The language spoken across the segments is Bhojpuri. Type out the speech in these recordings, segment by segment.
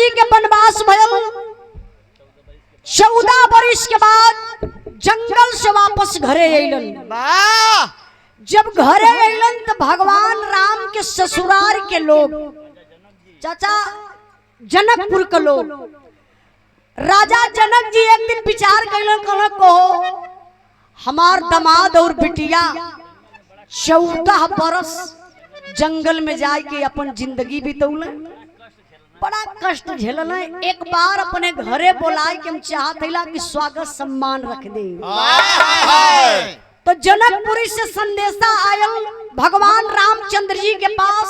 जी के वनवास भयल 14 वर्ष के बाद जंगल से वापस घरे अइलन। जब घरे अइलन तो भगवान राम के ससुराल के लोग, चाचा जनकपुर के लोग, राजा जनक जी एक दिन विचार कैलन, कहलन को हमार दामाद और बिटिया 14 बरस जंगल में जाके अपन जिंदगी बितौले, बड़ा कष्ट झेलन। एक बार अपने घरे बोलाए के हम चाहतेला कि स्वागत सम्मान रख दे। तो जनकपुरी से संदेशा आयल भगवान रामचंद्र जी के पास।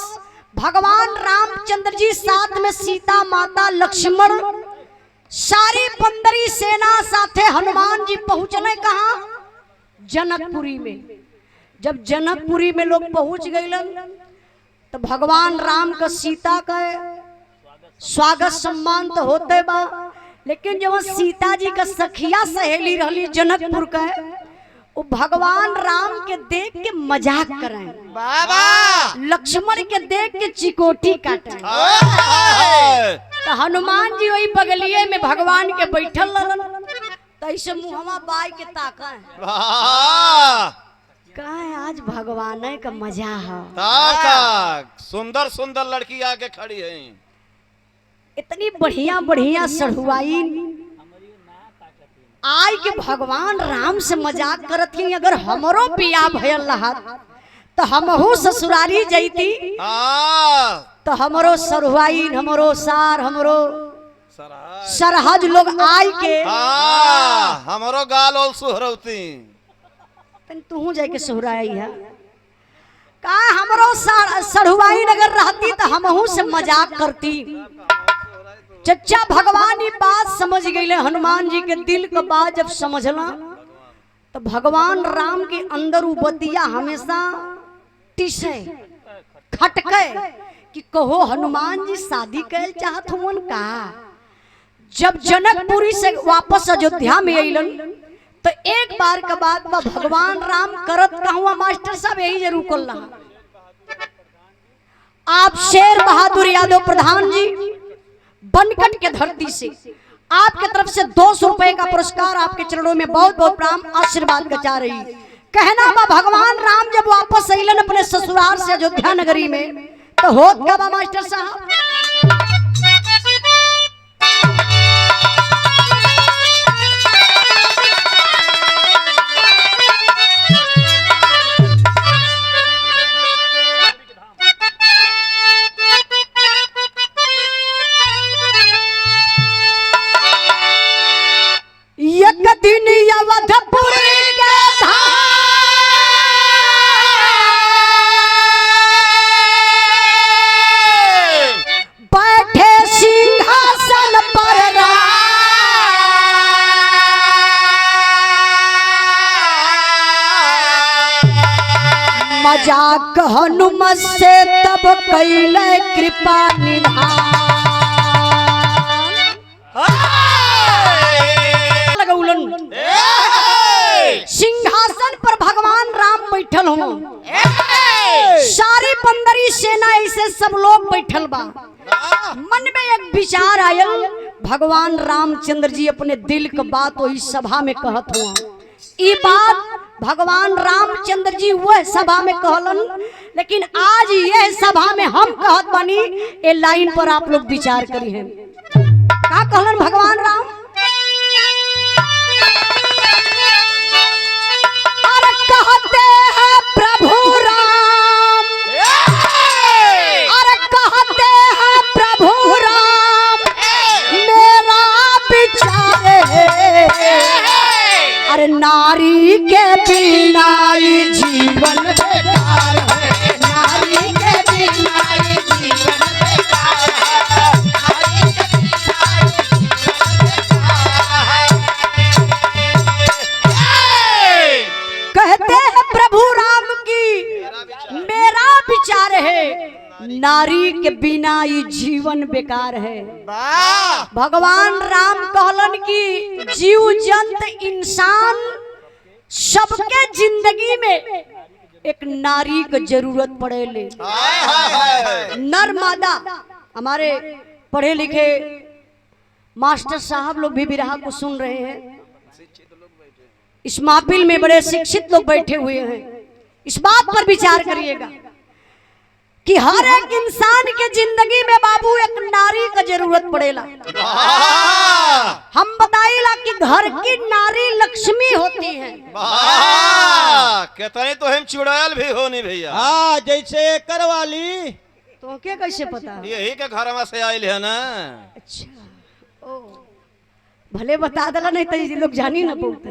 भगवान रामचंद्र जी साथ में सीता माता लक्ष्मण सारी पंदरी सेना साथे हनुमान जी पहुंचने कहा जनकपुरी में। जब जनकपुरी में लोग पहुंच गए तो भगवान राम का सीता का स्वागत सम्मान तो होते बा, लेकिन जब सीता जी का सखिया सहेली रही जनकपुर का, वो भगवान राम के देख के मजाक करें, लक्ष्मण के देख के चिकोटी काटें। तो हनुमान जी वही बगलिए में भगवान के बैठल रहन, तो ऐसे मुहवा बाई के ताका कहा आज भगवान का मजा है। सुंदर सुंदर लड़की आके खड़ी है, इतनी बढ़िया बढ़िया सढ़ुआई आई के भगवान राम से मजाक करत ही। अगर हमरो पिया भयल रहत तो हमहू ससुरारी जैती, तो हमरो सरहुआई, हमरो सार, हमरो सरहज लोग आई के हमरो गाल और सुहरौती तू जाके सुहराई है का। हमरो सरहुआई अगर रहती तो हमहू से मजाक करती। चचा भगवान ये बात समझ गए, हनुमान जी के दिल का बात जब समझला तो भगवान राम के अंदर उबदिया हमेशा टिसे खटके कि कहो हनुमान जी शादी कर चाहत हुन का। जब जनकपुरी से वापस अयोध्या में अइलन तो एक बार का बात बा भगवान राम करत कहूँ मास्टर साहब यही जरूर कर रहा। आप शेर बहादुर यादव प्रधान जी बनकट के धरती से आपके तरफ से 200 रुपए का पुरस्कार आपके चरणों में बहुत बहुत प्रणाम आशीर्वाद का चाह रही। कहना बा भगवान राम जब वापस अइलन अपने ससुराल से अयोध्या नगरी में तो होत क्या बा मास्टर साहब। एक दिन अवधपुरी के बैठे सिंहासन पर मजाक हनुमत से तब कैले कृपा निधान। सिंहासन पर भगवान राम बैठल हो, सारी पंदरी सेना ऐसे सब लोग बैठल बा। मन में एक विचार आयल, भगवान रामचंद्र जी अपने दिल का बात वही सभा में कहत हुआ। ये बात भगवान रामचंद्र जी वह सभा में कहलन, लेकिन आज यह सभा में हम कहत बानी। ये लाइन पर आप लोग विचार करी हैं का कहलन भगवान राम। कहते हैं प्रभु राम, अरे कहते हैं प्रभु राम मेरा विचार है, अरे नारी के बिना ये जीवन बेकार है, नारी के बिना ये जीवन बेकार है, नारी के बिना ये कहते हैं प्रभु राम की मेरा विचार है, नारी के बिना ये जीवन बेकार है। भगवान राम कहलन कि जीव जंत इंसान सबके जिंदगी में एक नारी की जरूरत पड़ेले। नर मादा हमारे पढ़े लिखे मास्टर साहब लोग भी बिरहा को सुन रहे हैं। इस महफिल में बड़े शिक्षित लोग बैठे हुए हैं। इस बात पर विचार करिएगा कि हर एक इंसान के जिंदगी में बाबू एक नारी का जरूरत पड़ेला। हम बताइला कि घर की नारी लक्ष्मी होती है। कितने तो हम चुड़ैल भी होनी भैया। हाँ, जैसे करवाली तो क्या कैसे पता? यही के घर में से आयल है ना। अच्छा, ओ भले बता दला, नहीं तो ये लोग जानी ना बोलते।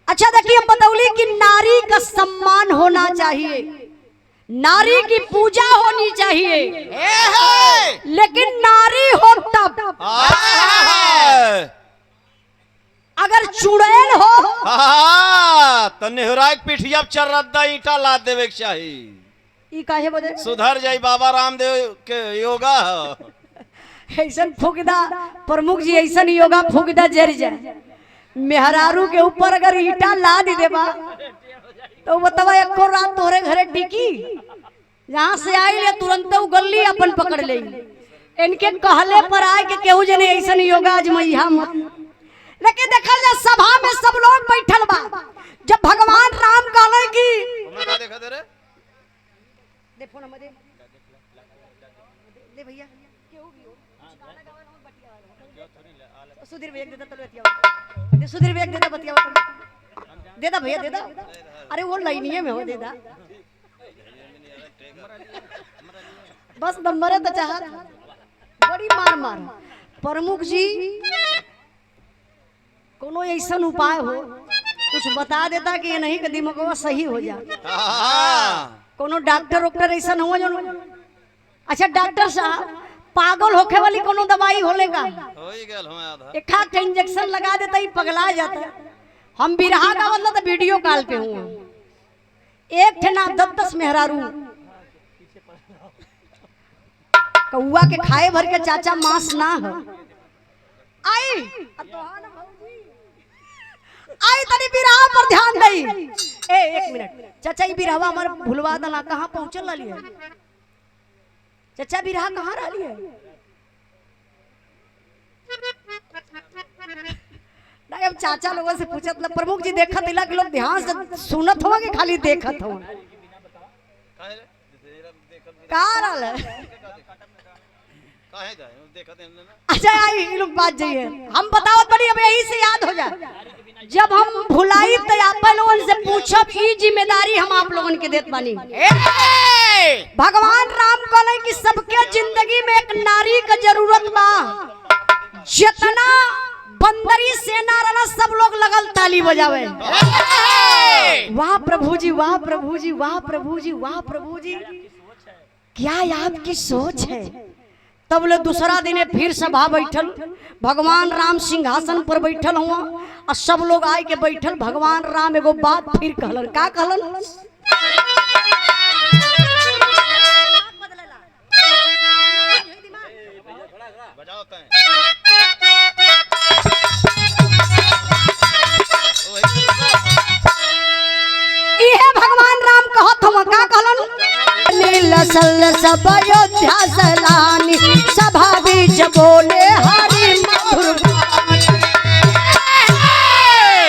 अच्छा देखिए, हम बतौली कि नारी का सम्मान होना चाहिए, नारी की पूजा होनी चाहिए, लेकिन नारी हो तब अगर चुड़ैल हो तो नेहरा के पिठिया चर्रदा ईटा लाद देवे के चाहिए। ई काहे बदे? सुधर जाई बाबा रामदेव के योगा। ऐसन फूकदा प्रमुख जी, ऐसन योगा फूकदा जर जाए। मेहरारू के ऊपर अगर ईटा ला दी देबा तो बतावा एको रात तोरे घरे टिकी। जहाँ से आई ले तुरंत गल्ली अपन पकड़ ले। इनके कहले पर आए के केहू जने ऐसन योगा आजमैया मत। लेकिन देखल जा सभा में सब लोग बैठल बा। जब भगवान राम कहले कि देखा दे रे, दे फोन में दे भैया, केहू भी हो गाना गावे हम बतिया सुधीर वेग देता तो बतिया दे, सुधीर वेग देता बतिया दे दा भैया, दे दा। अरे वो लाइनिए में हो, दे दा बस नंबर है तो चाहत बड़ी मार मार। प्रमुख जी कोनो ऐसा उपाय हो कुछ बता देता कि ये नहीं कि दिमाग सही हो जाए। कोनो डॉक्टर वॉक्टर ऐसा हो जो। अच्छा डॉक्टर साहब, पागल होके वाली कोनो दवाई होलेगा? एक हाथ इंजेक्शन लगा देता ही पगला जाता। हम बिरहा का मतलब तो वीडियो कॉल पे हूँ। एक थे ना 10-10 मेहरारू कौआ के खाए भर के चाचा मांस ना हो आई आई तनी बिरहा पर ध्यान दई। ए एक मिनट चाचा, ई बिरहा हमार भूलवा दला, कहाँ पहुंचल लाली है चाचा? बिरहा कहाँ रहली है? नहीं अब चाचा लोगों से पूछत ला। प्रमुख जी देखत इला के लोग ध्यान से सुनत हो कि खाली देखत हो? कहाँ रहल? अच्छा आई लोग बात जाइए, हम बताओ बड़ी अब यही से याद हो जाए। जब हम भुलाई तो आप लोगों से पूछब, ई जिम्मेदारी हम आप लोगों के देत बानी। भगवान राम कहले कि सबके जिंदगी में एक नारी का जरूरत बा। जितना बंदरी सेना रहना सब लोग लगल ताली बजावे, वाह प्रभु जी, वाह प्रभु जी, वाह प्रभु जी, वाह प्रभु जी, क्या आपकी सोच है। तब ले दूसरा दिन फिर सभा बैठल, भगवान राम सिंहासन पर बैठल हुआ और सब लोग आए के बैठल। भगवान राम एगो बात फिर कहलन। का कहलन? इहे भगवान राम कहत हुआ। का कहलन? नीलसल सब अयोध्या सलानी, सभा बीच बोले हरि मधुर,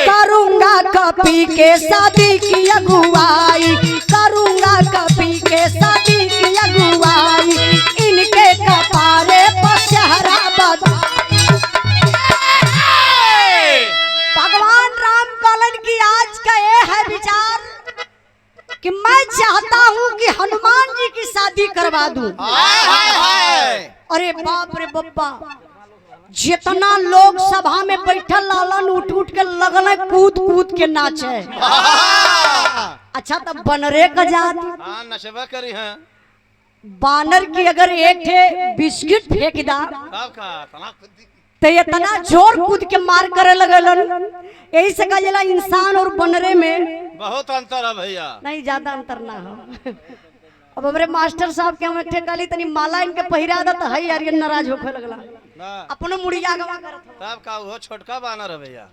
करूंगा कपी के शादी की अगुवाई, करूंगा कपी के शादी की अगुवाई, इनके कपारे पर शहरा बधाई। भगवान राम कहलन कि आज का ये है विचार कि मैं चाहता हूँ कि हनुमान जी की शादी करवा दूं। अरे बाप रे बप्पा, जितना लोग सभा में बैठल लालन उठ उठ के लगल कूद कूद के नाचे। अच्छा तब बनरे का जात नशवा करी है। बानर की अगर एक थे बिस्किट फेंक दा तो इतना जोर कूद के मार करे लगलन। यही से कहा जाला इंसान और बनरे में बहुत अंतर है भैया। नहीं ज्यादा अंतर ना हो। अब हमारे मास्टर साहब के हम एक काली तनी माला इनके पहिरा दा तो है यार ये नाराज होखे लगला, अपनो मुड़िया गवा करत तब का वो छोटका बानर है भैया।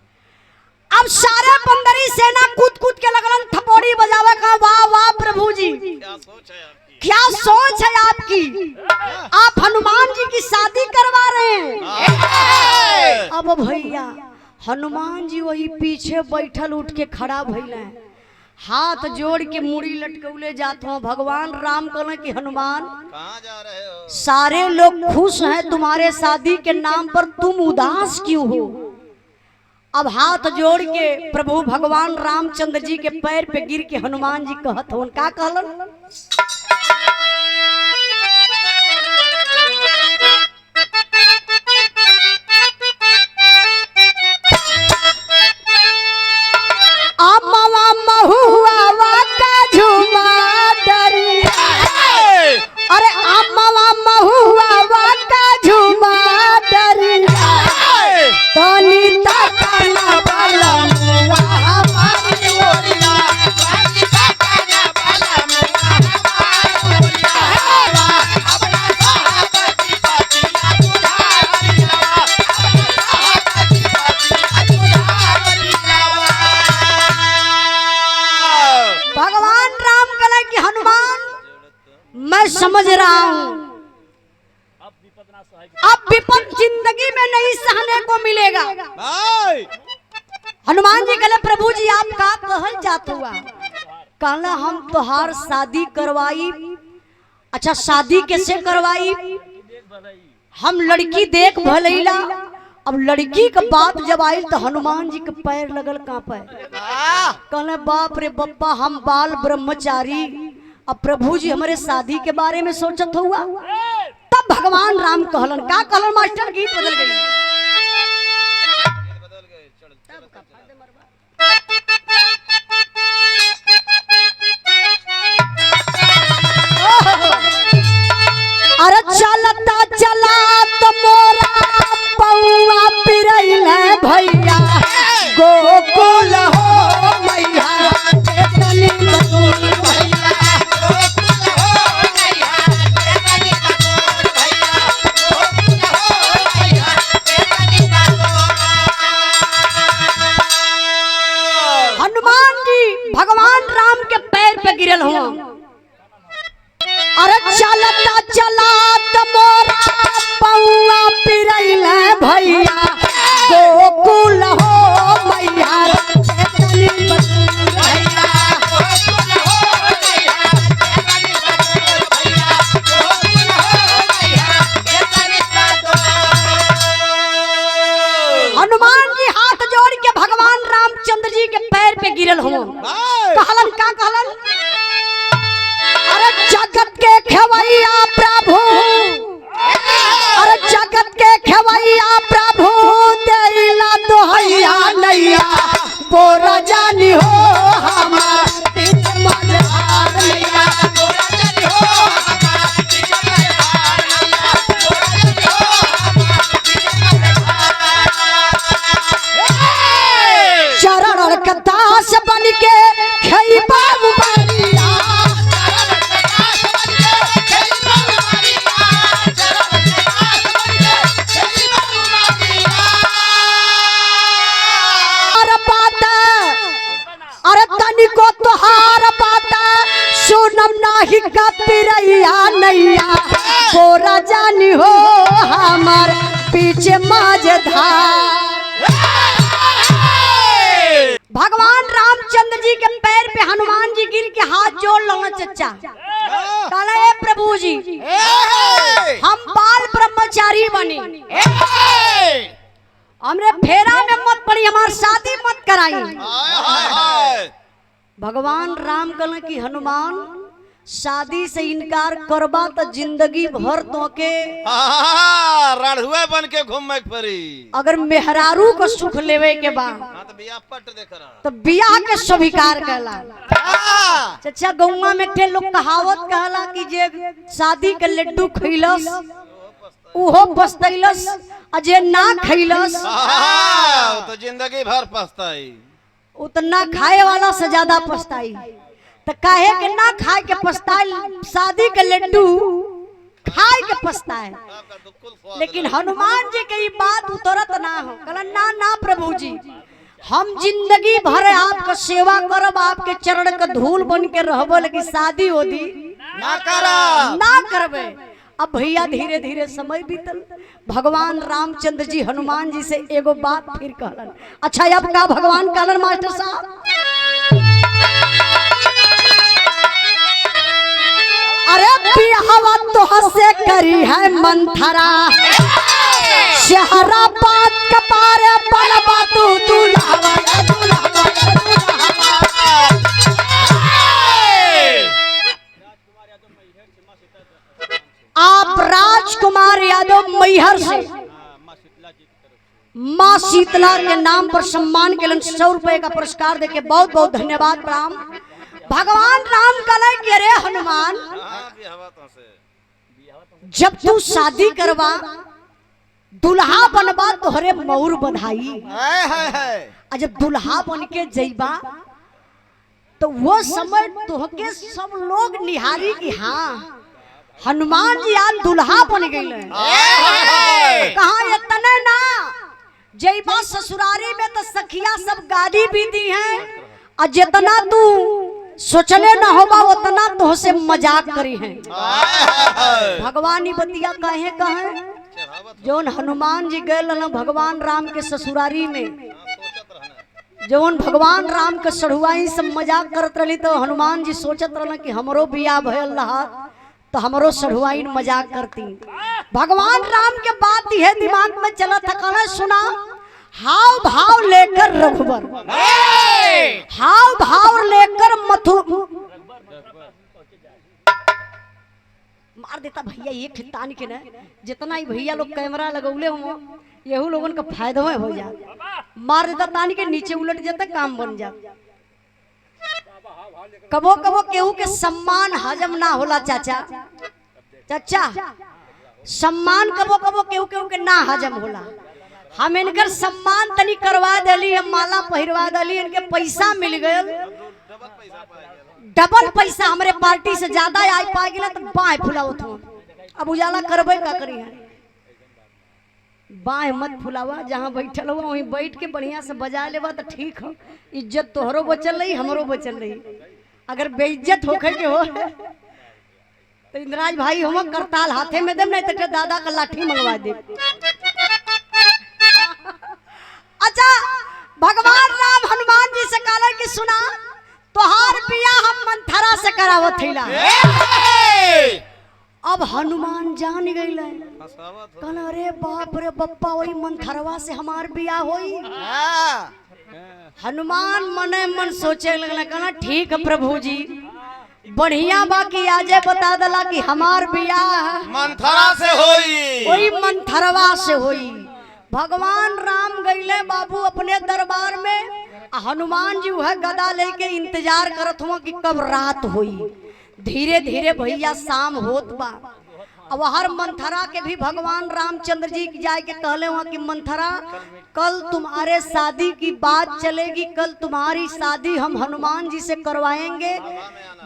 अब सारे बंदरी सेना कूद कूद के लगलन थपोड़ी बजावे का। वाह वाह प्रभु जी, क्या सोच है आपकी? क्या सोच है आपकी? आप हनुमान जी की शादी करवा रहे हैं। अब भैया हनुमान जी वही पीछे बैठल उठ के खड़ा भइले, हाथ जोड़ के मुड़ी लटकौले जात हो। भगवान राम कहले कि हनुमान कहाँ जा रहे हो? सारे लोग खुश हैं तुम्हारे शादी के नाम पर, तुम उदास क्यों हो? अब हाथ जोड़ के प्रभु भगवान रामचंद्र जी के पैर पे गिर के हनुमान जी कहत हो, का कहलन? महुआ का झुमा डरी, अरे अम्मा महुआ का झुमा डरी, तनी तकना बलमुआ हमारी ओरिया, तनी तकना बलमुआ हमारी ओरिया, अपना साहबती पतिया बुझारिया, अपना साहबती पतिया बुझारिया। भगवान राम कहले कि हनुमान मैं समझ रहा हूं, अब विपद जिंदगी में नहीं सहने को मिलेगा। हनुमान जी कहले प्रभु जी आप का कहल जात हुआ? कहला हम तोहार शादी करवाई। अच्छा शादी कैसे करवाई? हम लड़की देख भलैला। अब लड़की का बात जब आई तो हनुमान जी के पैर लगल कांपे। कहले बाप रे बप्पा हम बाल ब्रह्मचारी, अब प्रभु जी हमारे शादी के बारे में सोचत हुआ। तब भगवान राम कहलन, का कहलन मास्टर? गीत बदल गई। अरे चलता चलात मोरा पौआ पिरैल भैया, गोकुल हो मैया तनी बतूल भैया, गोकुल हो मैया तनी बतूल भैया, गोकुल हो मैया तनी बतूल। हनुमान जी भगवान राम के पैर पे गिरल हुआ। अरे चलता चलात मोरा पौआ पिरैल भैया, गोकुल हो मैया तनी बतूल भैया, गोकुल हो मैया तनी बतूल भैया, गोकुल हो मैया तनी बतूल। हनुमान जी हाथ जोड़ के भगवान रामचंद्र जी के पैर पे गिरल हो। कहलन, का कहलन? अरे जगत के खेवैया प्रभु, अरे जगत के खेवैया प्रभु देला दोहैया नैया, बोरा जानी हो हमार बीच मझधार नैया, बोरा जानी हो हमार बीच मझधार नैया, बोरा जानी हो हमार बीच मझधार। चरण के दास बन के खैबा मुबारिया, अरे तनिको तोहार बाता सुनम नाही का पिरैया नैया, बोरा जानी हो हमार पीछे मझधार। भगवान रामचंद्र जी के पैर पे हनुमान जी गिर के हाथ जोड़ लो चचा। कहला ए प्रभु जी हम बाल ब्रह्मचारी बने, हमरे फेरा में मत पड़ी, हमार शादी मत कराई। भगवान राम कहले कि हनुमान शादी से इनकार करबा तो जिंदगी भर तो के राढ़ुआ बन के घूमे पड़ी। अगर मेहरारू को सुख लेवे के बाद तो बियाह के स्वीकार कहला। चचा गौवा में के लोग कहावत कहला कि जे शादी के लड्डू खइलस उहो पछतैलस, अजे ना खइलस तो जिंदगी भर पछताई। उतना खाए वाला से ज्यादा पछताई। तो काहे के ना खाए के पछताई, शादी के लड्डू खाए के पछताए। लेकिन हनुमान जी के ये बात उतरत ना हो। कहला ना ना प्रभु जी हम जिंदगी भर आपका सेवा करब, आपके चरण का धूल बन के रहब, लेकिन शादी होदी ना करब। ना करबे। अब भैया धीरे धीरे समय बीतल, भगवान रामचंद्र जी हनुमान जी से एगो बात फिर कहलन। अच्छा अब का भगवान कहलन मास्टर साहब? अरे बिहावा तो से करी है मंथरा, शहरा बात कपारे बनबा तू दुल्हावा आप राजकुमार यादव मैहर से माँ शीतला के नाम पर सम्मान के लिए 100 रुपए का पुरस्कार देके बहुत बहुत धन्यवाद प्रणाम। भगवान राम कहले कि अरे हनुमान, जब तू शादी करवा दुल्हा बनबा तोहरे मौर बधाई, और जब दुल्हा बन के जइबा तो वो समय तोहके सब लोग निहारी कि हाँ हनुमान जी आज दुल्हा बन गए। कहा इतने ना, जइबा ससुरारी में तो सखिया सब गाड़ी भी दी है, और जितना तू सोचले ना होगा उतना तो से मजाक करी है। भगवान बतिया कहे कहे जोन हनुमान जी गए ना भगवान राम के ससुरारी में, जोन भगवान राम के सढ़ुआई सब मजाक करत रही, तो हनुमान जी सोचत रहना कि हमरो बियाह भयल रहा तो हमरो सढ़ुआई मजाक करती। भगवान राम के बात यह दिमाग में चला था, कहना सुना हाव भाव लेकर रघुबर, हाव भाव लेकर मथु मार देता भैया ये खितान के ना, जितना ही भैया लोग कैमरा लगौले हो यहू लोगन का फायदा हो जा, मार देता तान के नीचे उलट जाता काम बन जा। कबो कबो केहू के सम्मान हजम ना होला चाचा, चाचा सम्मान कबो कबो केहू केहू के ना हजम होला। हम इनकर सम्मान तनी करवा दिली, हम माला पहिरवा दिली, इनके पैसा मिल गए, डबल पैसा हमारे पार्टी से ज्यादा आई पा गया तो बाएं फुलावत हो। अब उजाला करबे का करी है, बाएं मत फुलावा, जहाँ बैठल हुआ वहीं बैठ के बढ़िया से बजा लेवा तो ठीक हो, इज्जत तोहरो बचल रही हमरो बचल रही। अगर बेइज्जत होके के हो तो इंद्राज भाई हम करताल हाथे में देम, नहीं तो दादा का लाठी मंगवा दे। अच्छा भगवान राम हनुमान जी से कहला कि सुना तोहार बियाह हम मंथरा से करावत थैला। अब हनुमान जान गइल, कहला अरे बाप रे बप्पा वही मंथरवा से हमार बियाह होई। हनुमान मने मन सोचे लगला, कहला ठीक है प्रभु जी बढ़िया बाकी आजे बता दला कि हमार बियाह मंथरा से होई, वही मंथरवा से होई। भगवान राम गईले बाबू अपने दरबार में, हनुमान जी वह गदा लेके इंतजार करत हुआ कि कब रात होई। धीरे धीरे भैया शाम होत बा, अब हर मंथरा के भी भगवान रामचंद्र जी की जाए के कहले हुआ कि मंथरा कल तुम्हारे शादी की बात चलेगी, कल तुम्हारी शादी हम हनुमान जी से करवाएंगे।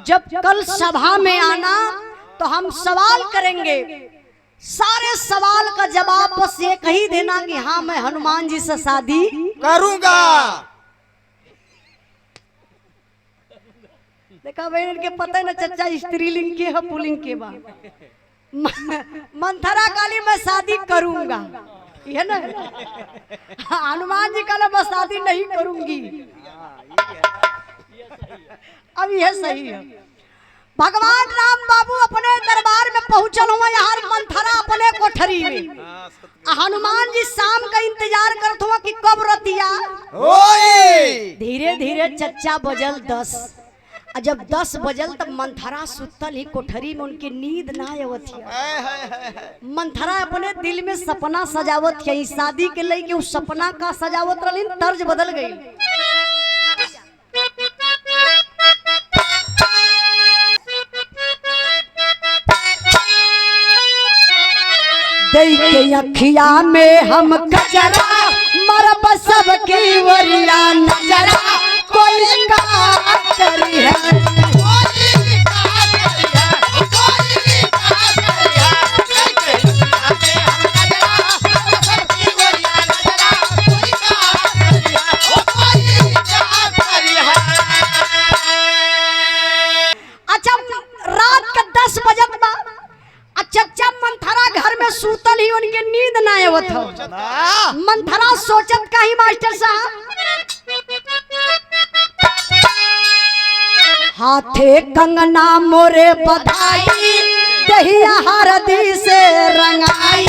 जब कल सभा में आना तो हम सवाल करेंगे, सारे सवाल का जवाब बस ये कही देना कि हाँ मैं हनुमान जी से शादी करूंगा। देखा बहन के पता है ना चचा स्त्रीलिंग के है पुलिंग के बा। मंथरा काली मैं शादी करूंगा, ये ना हनुमान जी कहला मैं शादी नहीं करूंगी। अब यह सही है। भगवान राम बाबू अपने दरबार में पहुंचल हुआ, यहाँ मंथरा अपने कोठरी में, हनुमान जी शाम का इंतजार करत हुआ कि कब रतिया। धीरे धीरे चच्चा बजल 10, और जब 10 बजल तब मंथरा सुतल ही कोठरी में, उनकी नींद ना आवत है। मंथरा अपने दिल में सपना सजावत है, शादी के लिए कि उस सपना का सजावत रही तर्ज बदल गई। देखे अखिया में हम कचरा मरब सबकी वरिया नजरा, कोई का करी है अच्छा रात का मंथरा घर में सूतल ही उनके नींद ना आवत हो। मंथरा सोचत कहीं मास्टर साहब हाथे कंगना मोरे बधाई दहिया हरदी से रंगाई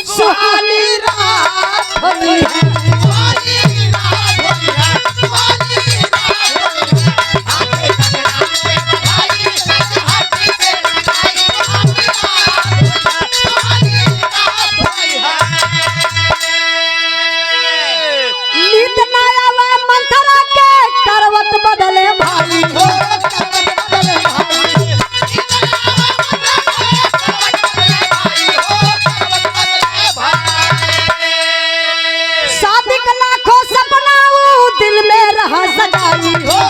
सुहानी रात होई है। नींद ना आवे मंथरा के करवट बदले भाई शादी का लाखों सपना ऊ दिल में रहा सजाई हो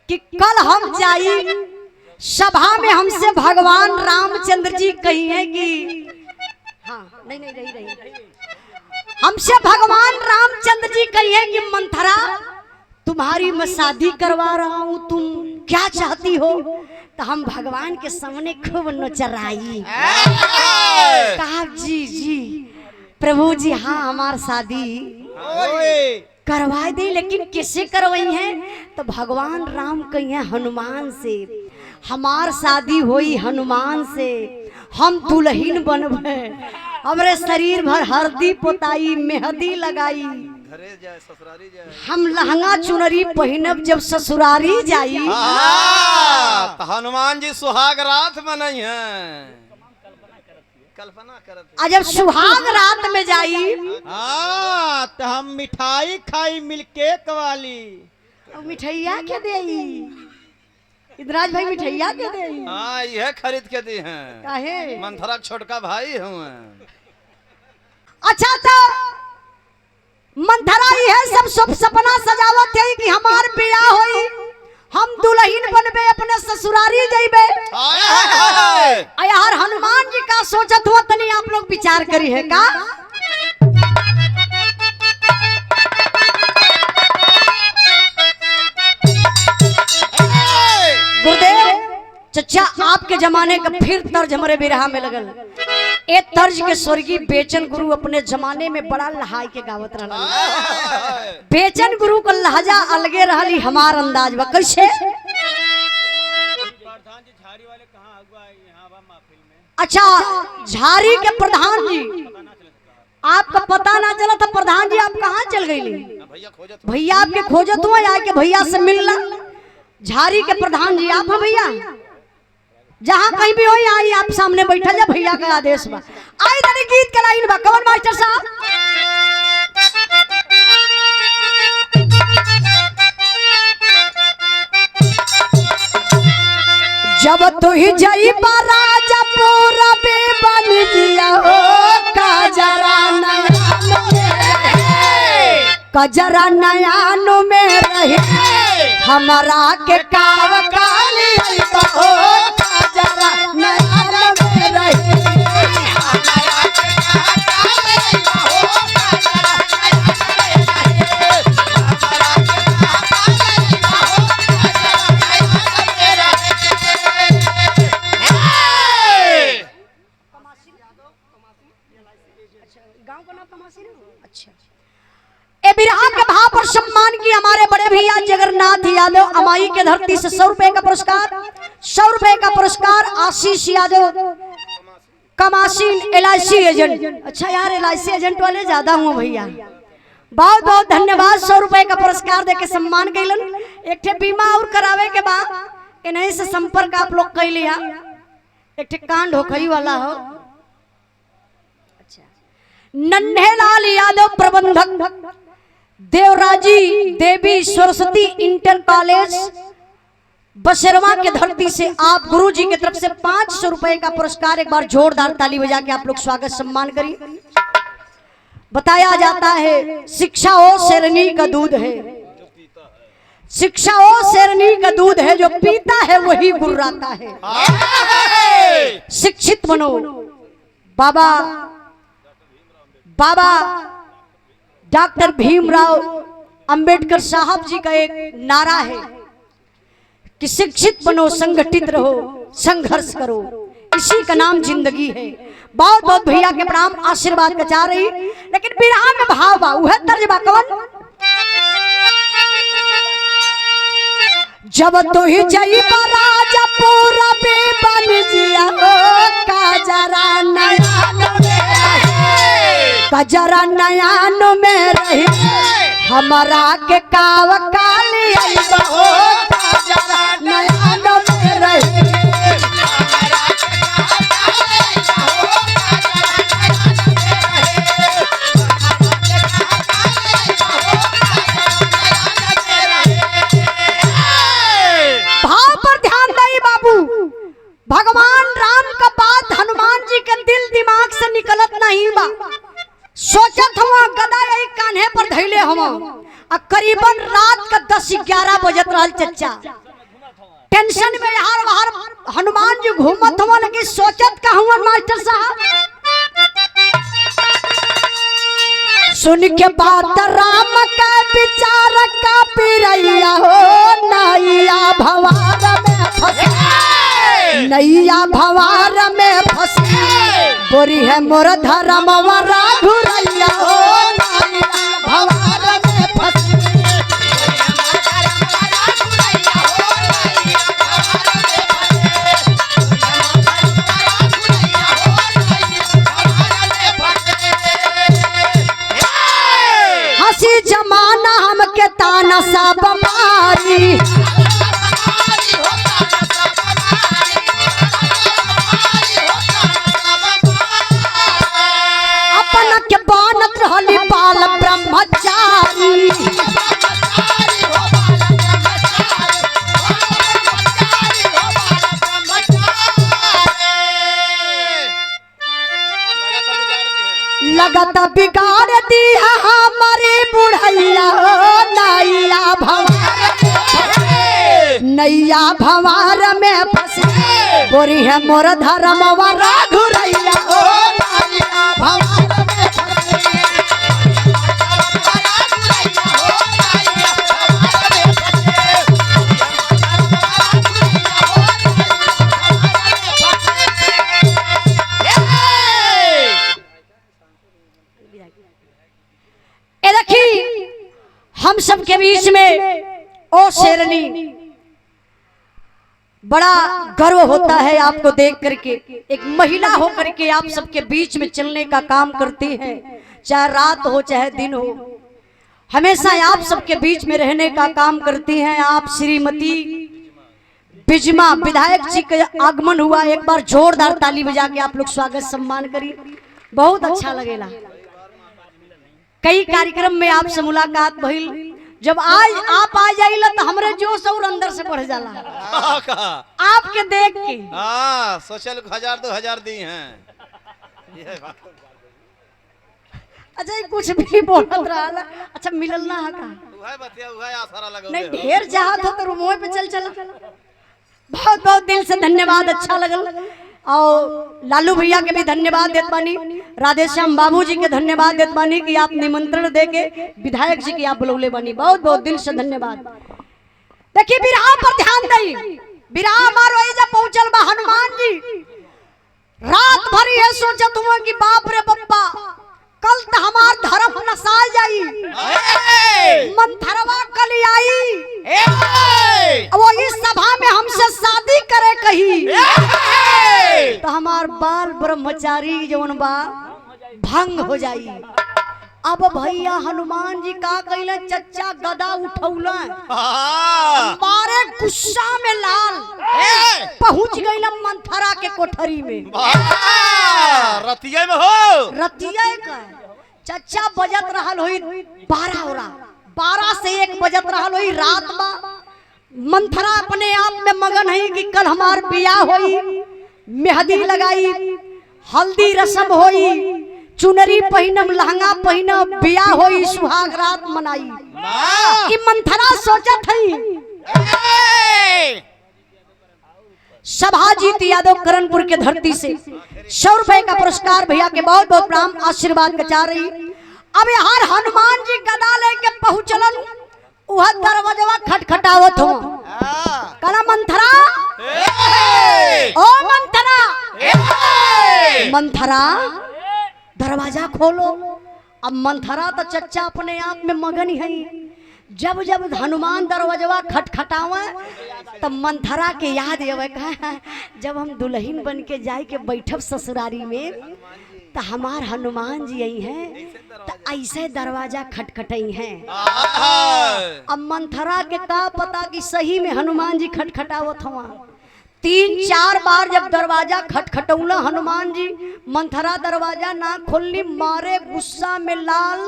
कि कल हम जाई सभा में हमसे भगवान रामचंद्र जी कहिए कि हाँ नहीं रही हमसे भगवान रामचंद्र जी कहिए कि मंथरा तुम्हारी मैं शादी करवा रहा हूँ, तुम क्या चाहती हो? तो हम भगवान के सामने खूब नचराई कहा जी प्रभु जी हाँ हमार शादी करवा दे, लेकिन किससे करवाई है? तो भगवान राम कहिए हनुमान से, हमार शादी होई हनुमान से, हम दुल्हन बनबे, हमरे शरीर भर हल्दी पोताई मेहंदी लगाई, हम लहंगा चुनरी पहनब जब ससुरारी जाई। तो हनुमान जी सुहाग रात मनई है, कल्पना करत जब सुहाग रात में जाई तो हम मिठाई खाई मिलके कवाली। मिठैया के देई इधराज भाई, मिठैया के देई? हाँ यह खरीद के दी हैं। काहे? मंथरा छोटका भाई हूँ। अच्छा तो मंथरा यह सब सपना सजावत है कि हमार बियाह होई, हम दुल्हन बनबे, अपने ससुरारी जइबे। यार हनुमान जी का सोचत हुआ तनी आप लोग विचार करी है का? गुरुदेव चचा आपके जमाने का फिर तर्ज हमारे बिरहा में लगल। एक तर्ज के स्वर्गीय बेचन गुरु अपने जमाने में बड़ा लहाई के गावत रहल। बेचन गुरु का लहजा अलगे रहली, हमार अंदाज बा कैसे? अच्छा झारी के प्रधान जी, आपका पता ना चला था प्रधान जी आप कहाँ चल गई? भैया आपके खोजत हुआ आके भैया से मिलना। झारी के प्रधान जी आप हैं भैया? जहाँ कहीं भी हो आई आप सामने बैठा जा, भैया का आदेश बा। आई तनी गीत के लाइन बा, कौन मास्टर साहब? जब तू ही जई राजपुर बे बन दिया हो कजरा नयान में रहे हमारा के काव काली हो कजरा नयान में रहे। बिरहा के भाव पर सम्मान की हमारे बड़े भैया जगन्नाथ यादव अमाई के धरती से 100 रुपए का पुरस्कार, 100 रुपए का पुरस्कार आशीष यादव कमासीन LIC एजेंट। अच्छा यार LIC एजेंट वाले ज्यादा हुए भैया, बहुत बहुत धन्यवाद। 100 रुपए का पुरस्कार देके सम्मान कैलन। एक ठे बीमा और करावे के बाद इन्हीं से संपर्क आप लोग कर लिया, एक ठे कांड होखई वाला हो। अच्छा नन्हेलाल यादव प्रबंधक देवराजी देवी सरस्वती इंटर कॉलेज बसेरवा के धरती से आप गुरु जी की तरफ से 500 रुपए का पुरस्कार, एक बार जोरदार ताली बजा के आप लोग स्वागत सम्मान करिए। बताया जाता है शिक्षा वो शेरनी का दूध है, शिक्षा वो शेरनी का दूध है, जो पीता है वही गुर्राता है। शिक्षित बनो। बाबा डॉक्टर भीमराव अंबेडकर साहब जी का एक नारा है कि शिक्षित बनो, संगठित रहो, संघर्ष करो, इसी का नाम जिंदगी है। बहुत बहुत भैया के प्रणाम, आशीर्वाद का चाह रही। लेकिन बिरहा में भाव बा उहे तर्जबा कौन, जब तो ही जई राजा पूरा बन जिया काजरा नयान में रही हमारा के काव काली नयान में रही। भगवान राम का बात हनुमान जी के दिल दिमाग से निकलत नहीं बा। सोचत हुआ गदा यही कान्हे पर धैले हुआ, करीबन रात का 10-11 बजत रहल चच्चा। टेंशन में हर बार हनुमान जी घूमत हुआ, लेकिन सोचत का हुआ मास्टर साहब, सुन के बात राम का विचार का पिरैया हो नैया भवार में फंसे, नैया भवार में फंसे बोरी है मोर धर्म वरा घुरैया हो नैया भवार में फंसे। हंसी जमाना हमके ताना सब मारी, अपना के बानत रहली बाल ब्रह्मचारी। लगत बिगाड़ दी हमारी बुढ़ैया नैया भवार में फंसे बोरी है मोर धर्म वरा घुरैया नैया भवार में फंसे। हम सबके बीच में ओ शेरनी, बड़ा गर्व होता है आपको देख करके। एक महिला होकर के आप सबके बीच में चलने का काम करती हैं, चाहे रात हो चाहे दिन हो, हमेशा आप सबके बीच में रहने का काम करती हैं। आप श्रीमती बिजमा विधायक जी का आगमन हुआ, एक बार जोरदार ताली बजा के आप लोग स्वागत सम्मान करिए, बहुत अच्छा लगेगा। कई कार्यक्रम में आपसे मुलाकात भइल, जब आज आप आ जाइला तो हमरे जोश और अंदर से बढ़ जाला आपके देख के। हाँ, सोचल 1000-2000 दी हैं। अच्छा कुछ भी बोलत रहा। अच्छा मिलल ना है का नहीं, ढेर चाहत हो तो रूमों पे चल। बहुत बहुत दिल से धन्यवाद, अच्छा लगल। और लालू भैया के भी धन्यवाद देत बानी, राधेश्याम बाबू जी के धन्यवाद देत बानी कि आप निमंत्रण दे के विधायक जी की आप बुलौले बानी, बहुत बहुत दिल से धन्यवाद। देखिए बिरहा पर ध्यान दई, बिरहा मारो जब पहुंचल बा हनुमान जी, रात भर ये सोचत हुआ कि बाप रे बप्पा कल तो हमार धर्म नसा जाई, मंथरवा कल आई, वो इस सभा में हमसे शादी करे कही तो हमार बाल ब्रह्मचारी जवन बा भंग हो जाई। अब भैया हनुमान जी का कइले, चच्चा गदा उठौला, मारे गुस्सा में लाल पहुंच गइल मंथरा के कोठरी में। रतिया में हो, रतिया का चच्चा बजत रहल होई 12 से 1 बजत रहल होई रात में। मंथरा अपने आप में मगन है कि कल हमार बियाह होई, मेहंदी लगाई, हल्दी रस्म होई, चुनरी पहिनम लहंगा पहिनम बिया होई सुहाग रात मनाई। कि मंथरा सोचत हई सभाजीत यादव करणपुर के धरती से 100 रुपए का पुरस्कार भैया के बहुत बहुत प्रणाम आशीर्वाद का चाह रही। अब यार हनुमान जी गदा लेके पहुंचलन वह दरवाजा खटखटावत हो। कहला मंथरा ओ मंथरा मंथरा दरवाजा खोलो। अब मंथरा तो चच्चा अपने आप में मगन ही है। जब जब हनुमान दरवाजा खटखटावे तब मंथरा के याद आवे कहा जब हम दुल्हन बन के जाए के बैठब ससुरारी में तो हमार हनुमान जी आई हैं तो ऐसे दरवाजा खटखटाई हैं। अब मंथरा के का पता कि सही में हनुमान जी खटखटावत हवा। 3-4 बार जब दरवाजा खटखटौला हनुमान जी मंथरा दरवाजा ना खोलनी मारे गुस्सा में लाल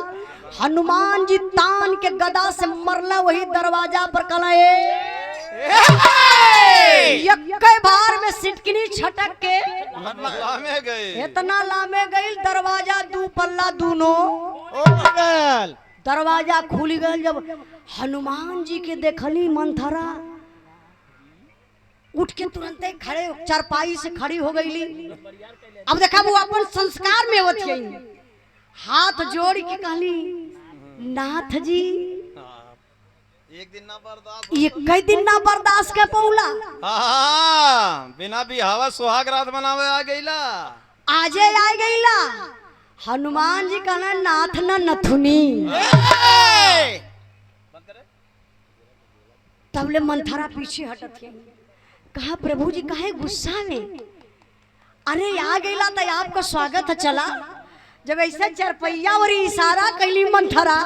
हनुमान जी तान के गदा से मरला वही दरवाजा पर कलाए कई बार में सिटकनी छटक के लामे गए इतना लामे गई दरवाजा 2 पल्ला दोनों दरवाजा खुल गए। जब हनुमान जी के देखली मंथरा उठ के तुरंत खड़े चारपाई से खड़ी हो गई। अब देखा वो अपन संस्कार में होती है हाथ जोड़ के कहली नाथ जी एक दिन ना बर्दाश्त ये कई दिन ना बर्दाश्त के पौला बिना बिहावा सुहाग रात मनावे आ गईला आजे आ गईला। हनुमान जी कहना नाथ न नथुनी। तबले मंथरा पीछे हटत है। कहा प्रभु जी काहे गुस्सा में अरे आ गईला तो आपका स्वागत है चला। जब ऐसे चरपैया और इशारा कैली मंथरा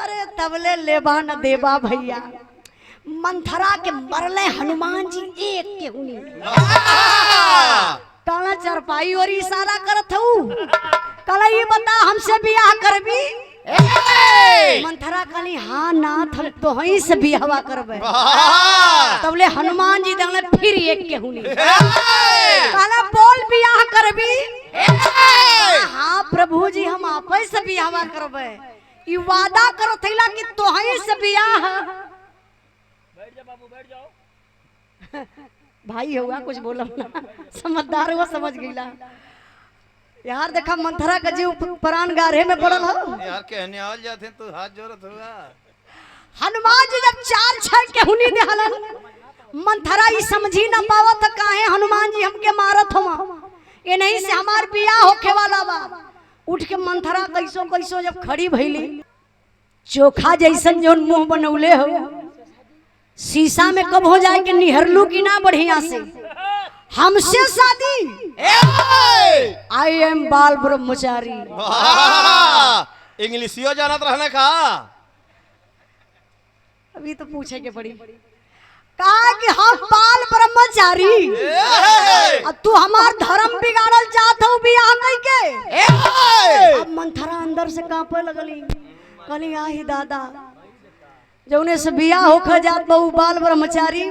अरे तबले लेबा न देबा भैया मंथरा के मरले हनुमान जी एक के हुनी काला चरपाई और इशारा करत हूँ। कला ये बता हमसे बियाह करबी। मंथरा कहली हाँ नाथ हम तो ही से बियाह करबे। तबले हनुमान जी दले फिर एक के हुनी काला बोल बियाह करबी। हाँ प्रभु जी हम आपे से बियाह करबे। ई वादा करो थैला कि तो ही से बियाह। बैठ जा बाबू बैठ जाओ भाई हुआ कुछ बोला ना समझदार हुआ समझ गईला। यार देखा मंथरा का जीव प्राण गाढ़े में पड़ल हो यार कहने आ जाते तो हाथ जोड़त हुआ। हनुमान जी जब 4-6 के हुनी देहलन मंथरा ई समझी ना पावत काहे हनुमान जी हमके मारत हवा। ये नहीं से हमार बियाह होखे वाला बा। उठ के मंथरा कैसो कैसो जब खड़ी भइली चोखा जैसन जोन मुंह बनौले हो शीशा में कब हो जाए कि निहरलू की ना बढ़िया से हमसे शादी आई एम बाल ब्रह्मचारी। इंग्लिशियो जानत रहने का अभी तो पूछे के पड़ी कहा कि हम बाल ब्रह्मचारी अब तू हमार धर्म बिगाड़ल चाहत हो बियाह कई के। अब मंथरा अंदर से कांपे लगली कहली आही दादा जौने से बियाह होकर जात बहु बाल ब्रह्मचारी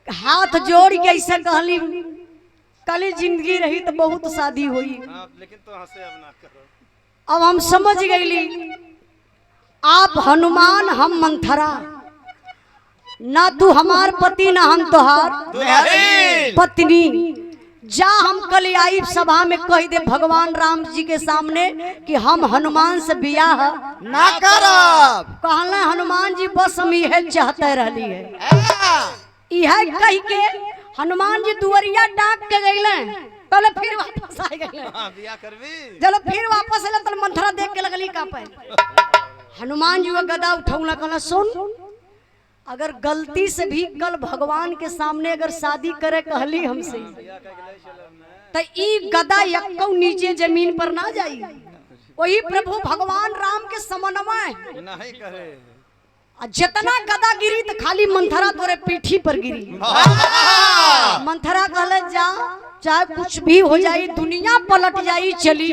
हाथ जोड़ के ऐसे कहली कल जिंदगी रही तो बहुत शादी हुई। लेकिन तो हंसे अब ना करो। अब हम समझ गईली आप हनुमान हम मंथरा ना तू हमार पति ना हम तोहार पत्नी। जा हम कल आई सभा में कह दे भगवान राम जी के सामने कि हम हनुमान से बियाह ना करब। कहला हनुमान जी बस हम यह चाहते रहली है। यह कह के हनुमान जी दुवरिया डाक के गईले पहले फिर वापस आ गए। बियाह करबी चलो फिर वापस आले तो मंथरा देख के लगली का पे हनुमान जी वो गदा उठौला कहला सुन अगर गलती से भी कल भगवान के सामने अगर शादी करे कहली हमसे तो ई गदा यक्कौ नीचे जमीन पर ना जाई। वही प्रभु भगवान राम के समन्वय नहीं करे जितना गदा गिरी तो खाली मंथरा तोरे पीठी पर गिरी। मंथरा कहले जा चाहे कुछ भी हो जाए दुनिया पलट जाई चली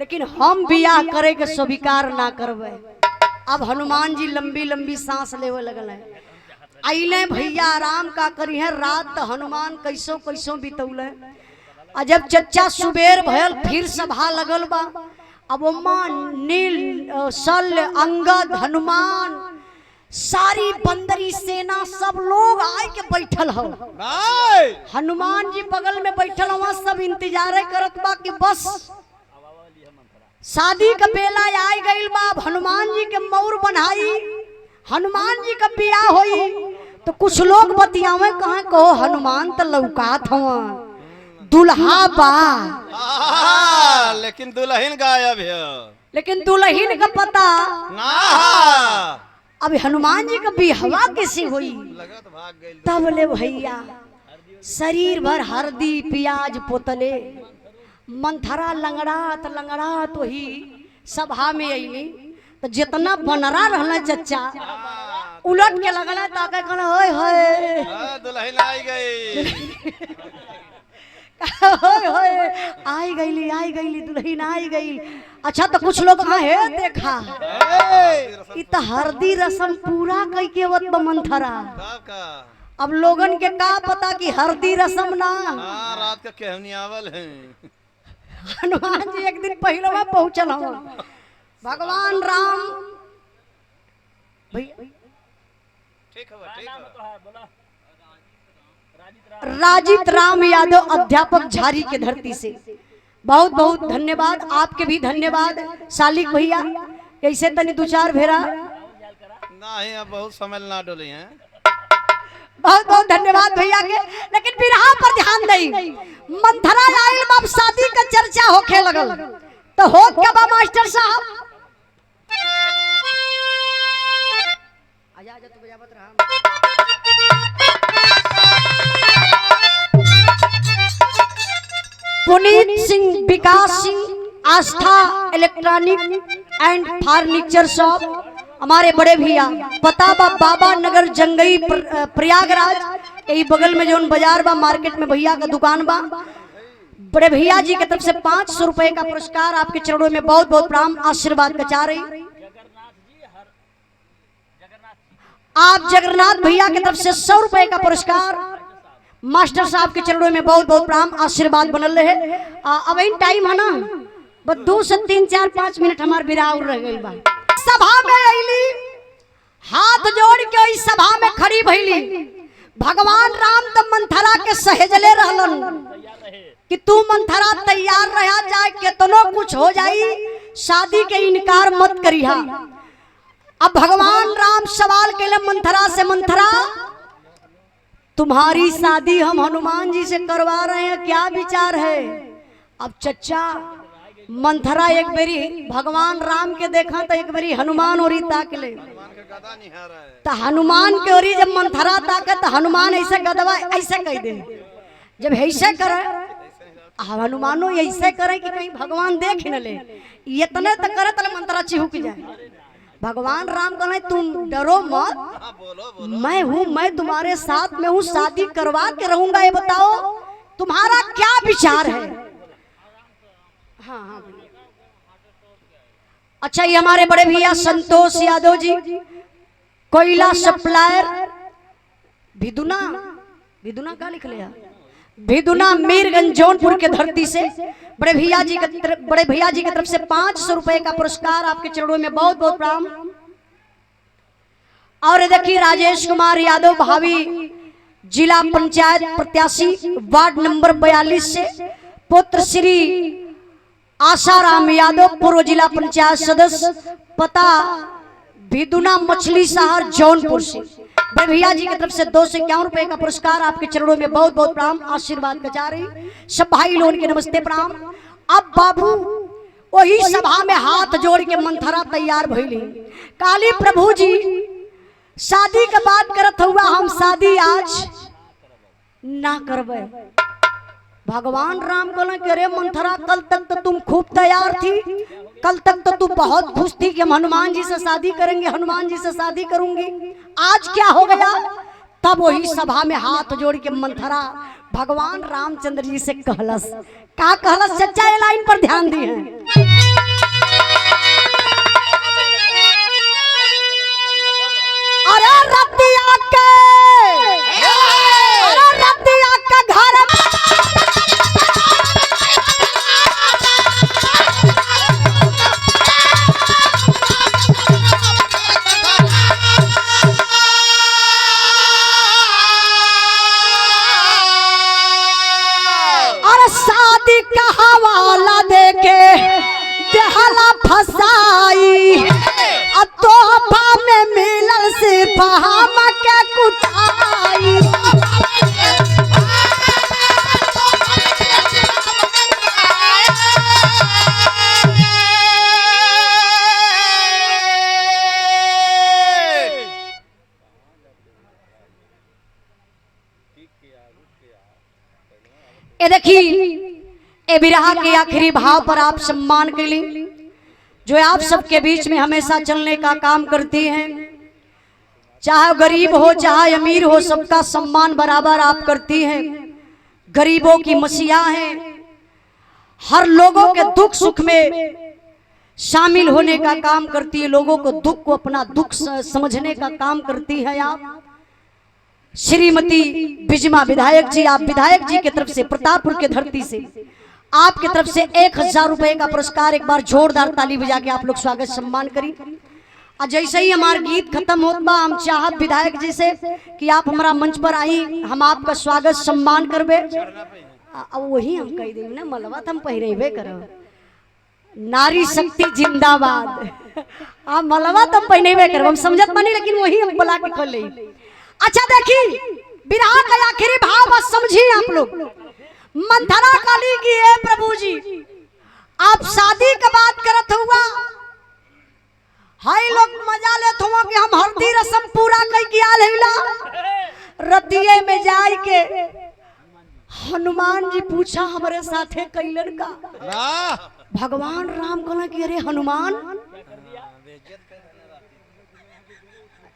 लेकिन हम बियाह करे के स्वीकार ना करबे। अब हनुमान जी लंबी लंबी सांस लेवे लगल है। अइले भैया आराम का करी है रात तो हनुमान कैसो कैसो बितौले। और जब चच्चा सुबेर भयल फिर सभा लगल बा। अब नील शल्य अंगद हनुमान सारी बंदरी सेना सब लोग आए के बैठल हो। हनुमान जी बगल में बैठल हुआ, सब इंतजार करत बा कि बस शादी का बेला आई गईल बा। हनुमान जी के मौर बनाई, हनुमान जी का बियाह होई। तो कुछ लोग बतियावे कहाँ कहो हनुमान तो लौकात हुआ दुल्हा बा, लेकिन दुल्हन गायब है। लेकिन दुल्हन का पता ना। अब हनुमान जी का बिहवा कैसे हुई? लगा तो भाग गई। तब ले भैया शरीर भर हल्दी प्याज पोतले मंथरा लंगड़ात लंगड़ात ही सभा में अली। तो जितना बनरा रहना चच्चा उलट के लगना ताके कहना होय होय दुल्हन आई गई। आई गईली दुल्हन आई गई। अच्छा तो कुछ लोग हाँ है देखा इत हल्दी रसम पूरा कई के वत मंथरा। अब लोगन के का पता कि हल्दी रसम ना रात का कहनी आवल है। हनुमान जी एक दिन पहले पहुंचल हो। भगवान राम भैया राजित राम यादव अध्यापक झारी के धरती से बहुत बहुत धन्यवाद। आपके भी धन्यवाद सालिक भैया। ऐसे तनी दो चार भेरा नहीं, अब बहुत समय ना डोले हैं। बहुत बहुत धन्यवाद भैया के। लेकिन बिरहा पर ध्यान दई, मंथरा आइल बाप शादी का चर्चा होखे लगल। तो हो क्या बा मास्टर साहब? आजा आजा तू बजावत रहा। पुनीत सिंह, विकास सिंह, आस्था इलेक्ट्रॉनिक एंड फर्नीचर शॉप, हमारे बड़े भैया पता बा बाबा नगर जंगई प्रयागराज, यही बगल में जो बाजार बा मार्केट में भैया का दुकान बा। बड़े भैया जी की तरफ से 500 रुपए का पुरस्कार आपके चरणों में बहुत बहुत प्रणाम आशीर्वाद कचा रही। आप जगन्नाथ भैया की तरफ से 100 रुपए का पुरस्कार मास्टर साहब के चरणों में बहुत बहुत प्रणाम आशीर्वाद बनल रहे। अब इन टाइम है ना बस 2 से 3 4 5 मिनट हमार बिराउर रह गई बा। सभा में अली हाथ जोड़ के इस सभा में खड़ी भइली। भगवान राम तो मंथरा के सहेजले रहलन कि तू मंथरा तैयार रहा, चाहे कितनो कुछ हो जाई शादी के इनकार मत करिहा। अब भगवान राम सवाल के लिए मंथरा से, मंथरा तुम्हारी शादी हम हनुमान जी से करवा रहे हैं, क्या विचार है? अब चच्चा मंथरा एक बेरी भगवान राम के देखा तो एक बेरी हनुमान ओरी ताक ले। तो हनुमान के ओरी जब मंथरा ताके तो हनुमान ऐसे गदवा ऐसे कह दे। जब ऐसे करे हनुमानो ऐसे करे कि कहीं भगवान देख न ले, इतने तो करे तो मंथरा चिहुक जाए। भगवान राम कहने तुम डरो मत, मैं हूँ, मैं तुम्हारे साथ में हूँ, शादी करवा के रहूंगा। ये बताओ तुम्हारा क्या विचार है? हाँ हाँ अच्छा, ये हमारे बड़े भैया संतोष यादव जी, कोयला सप्लायर भिदुना, भिदुना क्या लिख लिया, भिदुना मीरगंज जौनपुर के धरती से बड़े भैया जी की तरफ से 500 रुपए का पुरस्कार आपके चरणों में बहुत बहुत प्रणाम। और देखिए राजेश कुमार यादव भावी जिला पंचायत प्रत्याशी वार्ड नंबर 42 से, पुत्र श्री आशाराम यादव पूर्व जिला पंचायत सदस्य, पता भिदुना मछली शहर जौनपुर से बड़े भैया जी की तरफ से 251 रुपए का पुरस्कार आपके चरणों में बहुत बहुत प्रणाम आशीर्वाद कचा रही। सब भाई लोगों के नमस्ते प्रणाम। अब बाबू वही सभा में हाथ जोड़ के मंथरा तैयार भइली। काली प्रभु जी शादी के बात करत हुआ, हम शादी आज ना करबे। भगवान राम कहले कि अरे मंथरा कल तक तो तुम खूब तैयार थी, कल तक तो तू बहुत खुश थी कि हम हनुमान जी से शादी करेंगे, हनुमान जी से शादी करूंगी, आज क्या हो गया? तब वही सभा में हाथ जोड़ के मंथरा भगवान रामचंद्र जी से कहलस, का कहलस सच्चा लाइन पर ध्यान दिए। अरे रतिया के घर ये देखिए ए बिरहा के आखिरी भाव पर आप सम्मान के लिए जो आप सबके बीच में हमेशा चलने का काम करती हैं, चाहे गरीब हो चाहे अमीर हो, सबका सम्मान बराबर आप करती हैं। गरीबों की मसीहा हैं, हर लोगों के दुख सुख में शामिल होने का काम करती है, लोगों को दुख को अपना दुख समझने का काम करती है आप। श्रीमती बिजमा विधायक जी, आप विधायक जी की तरफ से प्रतापपुर के धरती से आपकी तरफ से 1000 रुपए का पुरस्कार, एक बार जोरदार ताली बजा के आप लोग स्वागत सम्मान करी। और जैसे ही हमारा गीत खत्म होता बा, हम चाहत विधायक जी से कि आप हमारा मंच पर आई, हम आपका स्वागत सम्मान करबे। वही हम कह देंगे ना, मलवा हम पहिरेबे करब। नारी शक्ति जिंदाबाद। आप मलवा तो पहिरेबे करब, हम समझत मानी, लेकिन वही हम बुला के खोल ले। अच्छा देखिए बिरहा का आखिरी भाव बस समझिए आप लोग। मंथरा काली की है प्रभु जी, आप शादी के बात करत हुआ, हाय लोग मजा लेत हुआ कि हम हल्दी रस्म पूरा कई किया लेला। रतिये में जाय के हनुमान जी पूछा हमारे साथे कैलन का। भगवान राम कहला कि अरे हनुमान।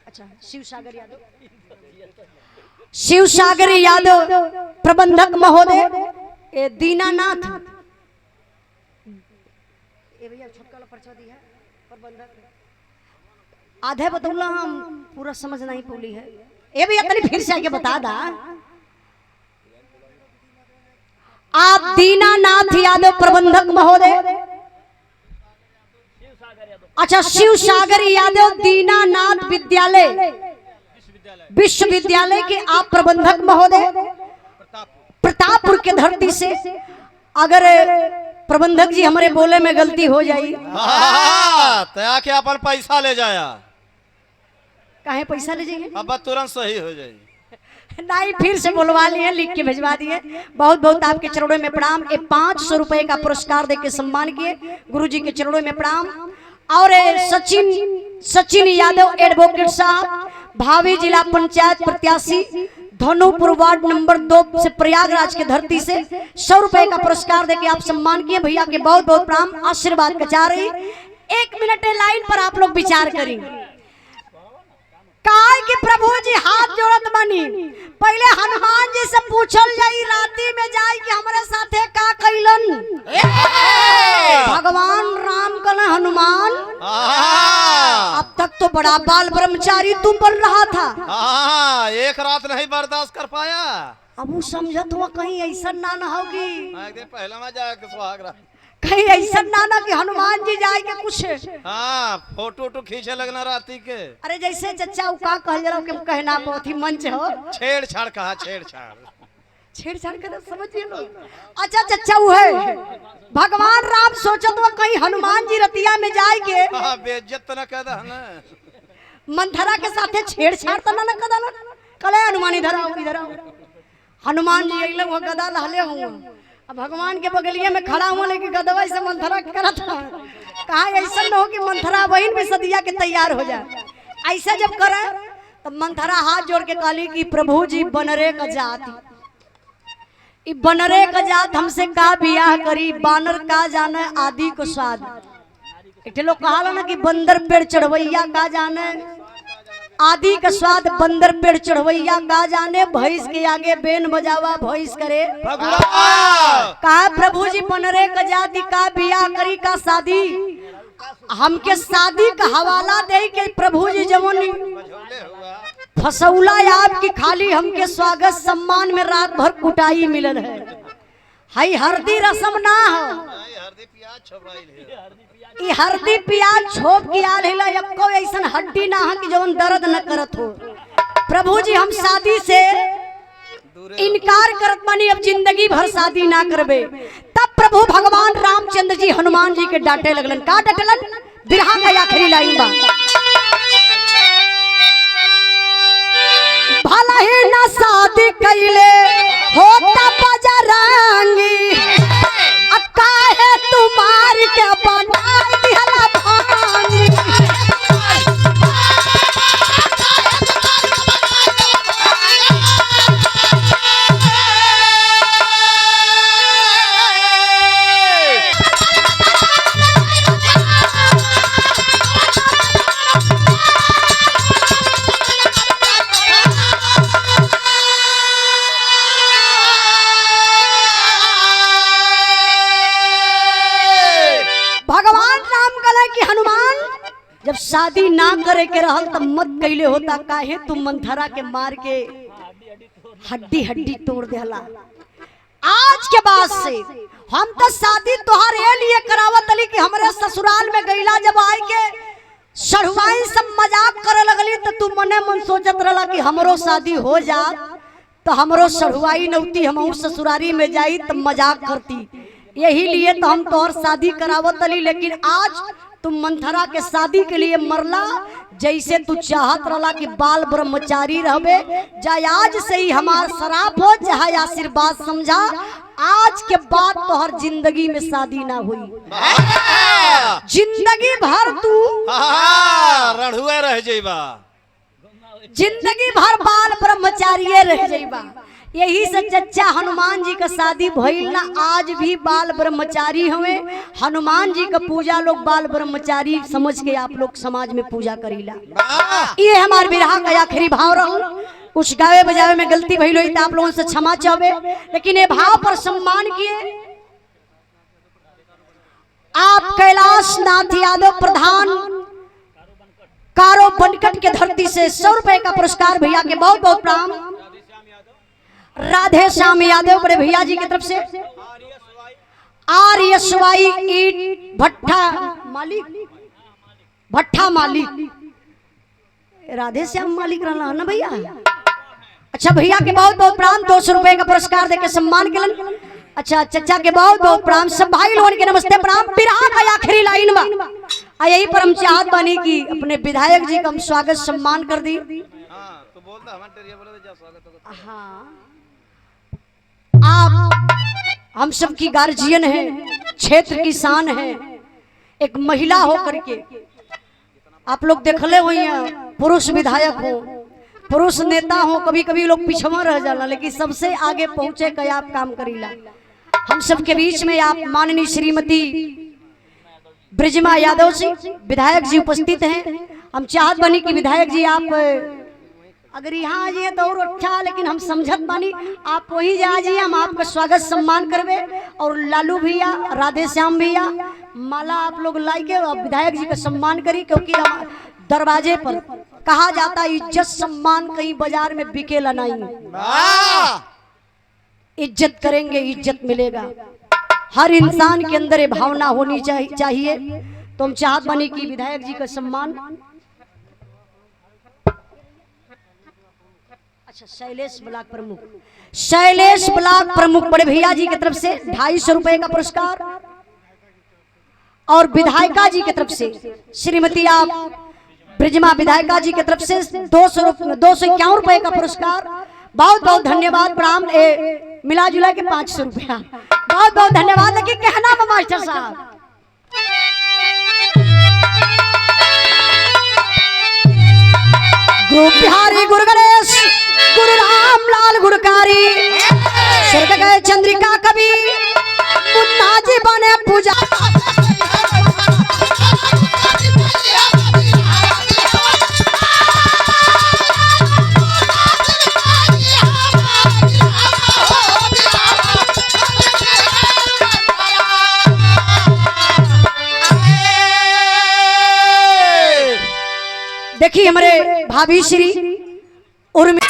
अच्छा शिव सागर यादव प्रबंधक महोदय, दीनानाथ भैया छोटका पर्चा दी है प्रबंधक, आधे बतौला हम पूरा समझ नहीं पौली है। ये भैया तनी फिर से आके बता दा। आप दीनानाथ यादव प्रबंधक महोदय, अच्छा शिव सागर यादव दीनानाथ विद्यालय विश्वविद्यालय के आप प्रबंधक महोदय, प्रतापपुर के धरती से। अगर प्रबंधक जी हमारे बोले में गलती हो जाई तो आके अपन पैसा ले जाया। काहे पैसा ले जाइए? अब तुरंत सही हो जाए। नहीं, फिर से बोलवा लिए, लिख के भिजवा दिए। बहुत बहुत आपके चरणों में प्रणाम। 500 रुपए का पुरस्कार देके सम्मान किए, गुरुजी के चरणों में प्रणाम। और सचिन यादव एडवोकेट साहब, भावी जिला पंचायत प्रत्याशी, धनुपुर वार्ड नंबर 2 से प्रयागराज के धरती से 100 रुपए का पुरस्कार देके आप सम्मान किए। भैया के बहुत बहुत प्रणाम, आशीर्वाद का चाह रही। 1 मिनट लाइन पर आप लोग विचार करेंगे। काय कि प्रभु जी हाथ जोड़त बनी, पहले हनुमान जी से पूछल जाई राती में जाई कि हमारे साथे का कैलन। भगवान राम कहले हनुमान अब तक तो बड़ा बाल ब्रह्मचारी तुम बन रहा था, एक रात नहीं बर्दाश्त कर पाया। अब वो समझत हुआ कहीं ऐसा ना न होगी, पहला में जाके सुहागरा कहीं ऐसा ना कि हनुमान जी जाए के कुछ फोटो खींचे लगना राती के। अरे जैसे चचा का कहल जरा के कहना बहुत ही मंच हो, छेड़छाड़ कहा, छेड़छाड़ के समझिए लोग। अच्छा चचा वो है भगवान राम सोचत हुआ कहीं हनुमान जी रतिया में जाए के बेइज्जत न कर दहना, मंथरा के साथे छेड़छाड़ तो ना कर दहना। कले हनुमान इधर आओ। हनुमान जी अइले वो गदा लहले हुआ, अब भगवान के बगलिए में खड़ा हुआ, लेकिन गदवा से मंथरा करा था। कहा ऐसा न हो कि मंथरा बहन भी सदिया के तैयार हो जाए। ऐसा जब करे तो मंथरा हाथ जोड़ के कहली कि प्रभु जी बनरे का जात, ई बनरे का जात हमसे का बियाह करी, बानर का जाने आदि को स्वाद। एक लोग कहा ना कि बंदर पेड़ चढ़वैया का जाने आदि का स्वाद, बंदर पेड़ चढ़वैया का जाने, भैंस के आगे बेन बजावा भैंस करे। कहा प्रभु जी बनरे का जाति का बियाह करी का शादी, हमके शादी का हवाला दे के प्रभु जी जवानी फसौला आपकी खाली हमके स्वागत सम्मान में रात भर कुटाई मिलल है। हाई हरदी रसम ना हो, हरदी प्याज छोप के आल हिला, एको ऐसन हड्डी ना हो कि जवन दर्द न करत हो। प्रभु जी हम शादी से इनकार करत बानी, अब जिंदगी भर शादी ना करबे। तब प्रभु भगवान रामचंद्र जी हनुमान जी के डांटे लगलन। का डांटलन? बिरहा का आखिरी लाइन बा, भला ही ना शादी कैले होता बजरंगी, अक्का है तुम्हारी के बना दिहला भानी। शादी ना करे के रहल तब मत कैले होता, काहे तुम मंथरा के मार के हड्डी हड्डी तोड़ देला। आज के बाद से हम तो शादी तोहर ए लिए करावत अली कि हमरे ससुराल में गईला जब आए के सढ़ुआई सब मजाक करे लगली तो तू मने मन सोचत रहला कि हमरो शादी हो जा तो हमरो सढ़ुआई नौती हम ससुरारी में जाई तो मजाक करती, यही लिए तो हम तोहर शादी करावत अली। लेकिन आज तुम मंथरा के शादी के लिए मरला, जैसे तू चाहत रहला कि बाल ब्रह्मचारी रहबे, जाय आज से ही हमार शराप हो चाहे आशीर्वाद समझा, आज के बाद तोहर जिंदगी में शादी ना हुई, जिंदगी भर तू रणहुए रह जाइबा, जिंदगी भर बाल ब्रह्मचारी रह जाइबा। यही से चच्चा हनुमान जी का शादी भइल ना, आज भी बाल ब्रह्मचारी हुए। हनुमान जी का पूजा लोग बाल ब्रह्मचारी समझ के आप लोग समाज में पूजा करीला। ये हमार विरहा का आखिरी भाव रहल, कुछ गावे बजावे में गलती भइल होई तो आप लोगों से क्षमा चाहबे, लेकिन ये भाव पर सम्मान किए। आप कैलाश नाथ यादव प्रधान कारो बनकट के धरती से 100 रुपए का पुरस्कार भैया के बहुत बहुत प्रणाम। राधे श्याम यादव बड़े भैया जी की तरफ से आर्यसवाई ईट भट्ठा मालिक राधे श्याम मालिक रहना है ना भैया। अच्छा भैया के बहुत बहुत प्रणाम, 200 रुपए का पुरस्कार देके सम्मान केलन। अच्छा चचा के बहुत बहुत प्रणाम, सब भाई लोगों के नमस्ते प्रणाम। बिरहा का आखिरी लाइन बा, यही पर हम चाहत बानी कि अपने विधायक जी का हम स्वागत सम्मान कर दी। हाँ आप हम सब की गार्जियन है, क्षेत्र की शान है, एक महिला हो करके आप लोग देखले हुई हैं, पुरुष विधायक हो, पुरुष नेता हो, कभी कभी लोग पिछवा रह जाला, लेकिन सबसे आगे पहुंचे का आप काम करीला। हम सब के बीच में आप माननीय श्रीमती ब्रिजमा यादव जी विधायक जी उपस्थित हैं। हम चाहत बनी कि विधायक जी आप अगर यहाँ आ जाइए तो और अच्छा, लेकिन हम समझत बानी आप वहीं जा जाइए, हम आपका स्वागत सम्मान करवे। और लालू भैया, राधे श्याम भैया, माला आप लोग लाई के विधायक जी का सम्मान करी, क्योंकि दरवाजे पर कहा जाता इज्जत सम्मान कहीं बाजार में बिकेला नहीं, इज्जत करेंगे इज्जत मिलेगा। हर इंसान के अंदर ये भावना होनी चाहिए। तो हम चाहत बानी कि विधायक जी का सम्मान। अच्छा शैलेश ब्लॉक प्रमुख बड़े भैया जी की तरफ से 250 रुपए का पुरस्कार, और विधायिका जी की तरफ से श्रीमती आप ब्रिजमा विधायिका जी की तरफ से 251 रुपए का पुरस्कार। बहुत बहुत धन्यवाद प्रणाम। मिला जुला के 500 रुपया, बहुत बहुत धन्यवाद। कि कहना मास्टर साहब गुरु बिहारी गुरु गणेश गुरु राम लाल गुरुकारी स्वर्ग गए चंद्रिका कवि मुन्ना जी बने पूजा। देखिए हमारे भाभी श्री उर्मी